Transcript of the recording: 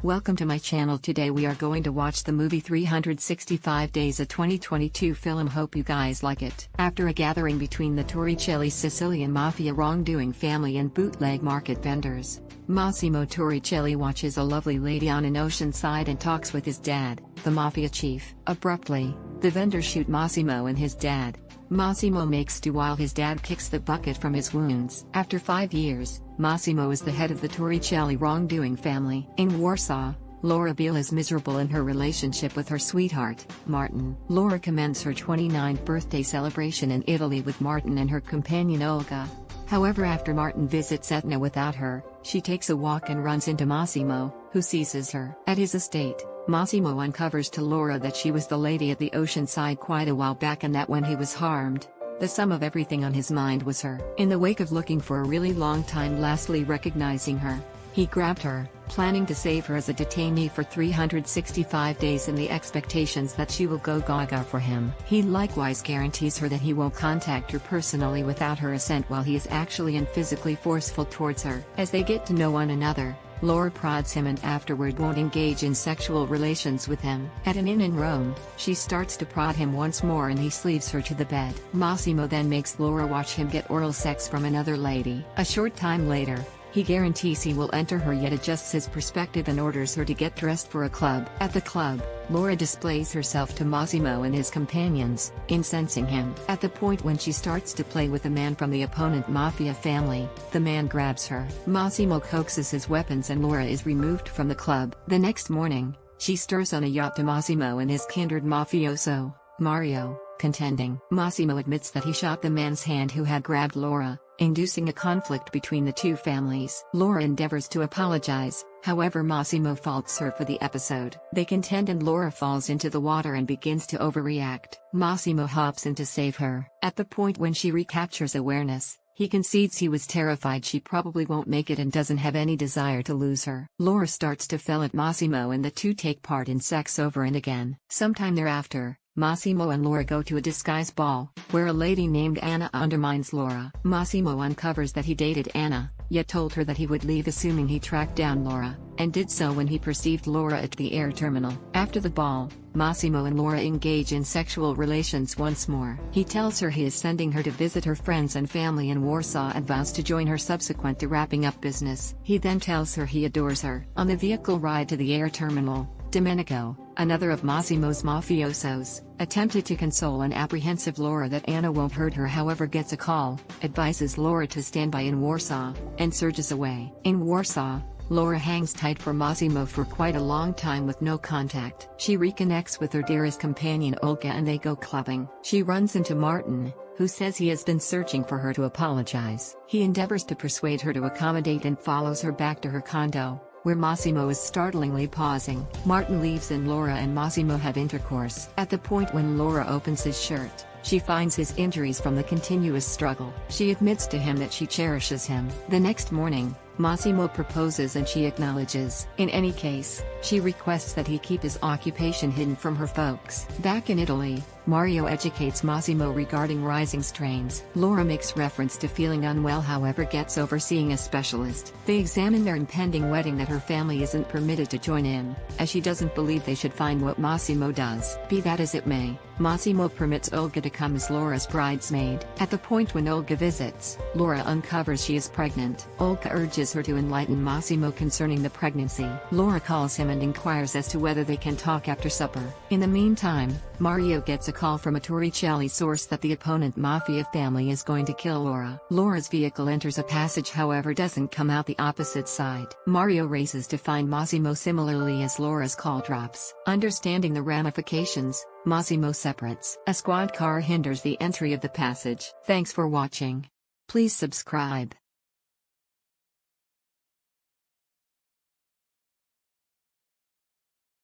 Welcome to my channel. Today we are going to watch the movie 365 Days of 2022 film. Hope you guys like it. After a gathering between the Torricelli Sicilian Mafia wrongdoing family and bootleg market vendors, Massimo Torricelli watches a lovely lady on an ocean side and talks with his dad, the mafia chief. Abruptly, the vendors shoot Massimo and his dad. Massimo makes do while his dad kicks the bucket from his wounds. After 5 years, Massimo is the head of the Torricelli wrongdoing family. In Warsaw, Laura Beale is miserable in her relationship with her sweetheart, Martin. Laura commends her 29th birthday celebration in Italy with Martin and her companion Olga. However, after Martin visits Etna without her, she takes a walk and runs into Massimo, who seizes her. At his estate, Massimo uncovers to Laura that she was the lady at the ocean side quite a while back and that when he was harmed, the sum of everything on his mind was her. In the wake of looking for a really long time, lastly recognizing her, he grabbed her, planning to save her as a detainee for 365 days in the expectations that she will go gaga for him. He likewise guarantees her that he won't contact her personally without her assent while he is actually and physically forceful towards her. As they get to know one another, Laura prods him and afterward won't engage in sexual relations with him. At an inn in Rome, she starts to prod him once more and he leaves her to the bed. Massimo then makes Laura watch him get oral sex from another lady. A short time later, he guarantees he will enter her yet adjusts his perspective and orders her to get dressed for a club. At the club, Laura displays herself to Massimo and his companions, incensing him. At the point when she starts to play with a man from the opponent mafia family, the man grabs her. Massimo coaxes his weapons and Laura is removed from the club. The next morning, she stirs on a yacht to Massimo and his kindred mafioso, Mario, contending. Massimo admits that he shot the man's hand who had grabbed Laura, inducing a conflict between the two families. Laura endeavors to apologize, however Massimo faults her for the episode. They contend and Laura falls into the water and begins to overreact. Massimo hops in to save her. At the point when she recaptures awareness, he concedes he was terrified she probably won't make it and doesn't have any desire to lose her. Laura starts to fell at Massimo and the two take part in sex over and again. Sometime thereafter, Massimo and Laura go to a disguise ball, where a lady named Anna undermines Laura. Massimo uncovers that he dated Anna, yet told her that he would leave assuming he tracked down Laura, and did so when he perceived Laura at the air terminal. After the ball, Massimo and Laura engage in sexual relations once more. He tells her he is sending her to visit her friends and family in Warsaw and vows to join her subsequent to wrapping up business. He then tells her he adores her. On the vehicle ride to the air terminal, Domenico, another of Massimo's mafiosos, attempted to console an apprehensive Laura that Anna won't hurt her, however gets a call, advises Laura to stand by in Warsaw, and surges away. In Warsaw, Laura hangs tight for Massimo for quite a long time with no contact. She reconnects with her dearest companion Olga and they go clubbing. She runs into Martin, who says he has been searching for her to apologize. He endeavors to persuade her to accommodate and follows her back to her condo, where Massimo is startlingly pausing. Martin leaves and Laura and Massimo have intercourse. At the point when Laura opens his shirt, she finds his injuries from the continuous struggle. She admits to him that she cherishes him. The next morning, Massimo proposes and she acknowledges. In any case, she requests that he keep his occupation hidden from her folks. Back in Italy, Mario educates Massimo regarding rising strains. Laura makes reference to feeling unwell, however gets over seeing a specialist. They examine their impending wedding that her family isn't permitted to join in, as she doesn't believe they should find what Massimo does. Be that as it may, Massimo permits Olga to come as Laura's bridesmaid. At the point when Olga visits, Laura uncovers she is pregnant. Olga urges her to enlighten Massimo concerning the pregnancy. Laura calls him and inquires as to whether they can talk after supper. In the meantime, Mario gets a call from a Torricelli source that the opponent mafia family is going to kill Laura. Laura's vehicle enters a passage, however doesn't come out the opposite side. Mario races to find Massimo similarly as Laura's call drops. Understanding the ramifications, Massimo separates. A squad car hinders the entry of the passage. Thanks for watching. Please subscribe.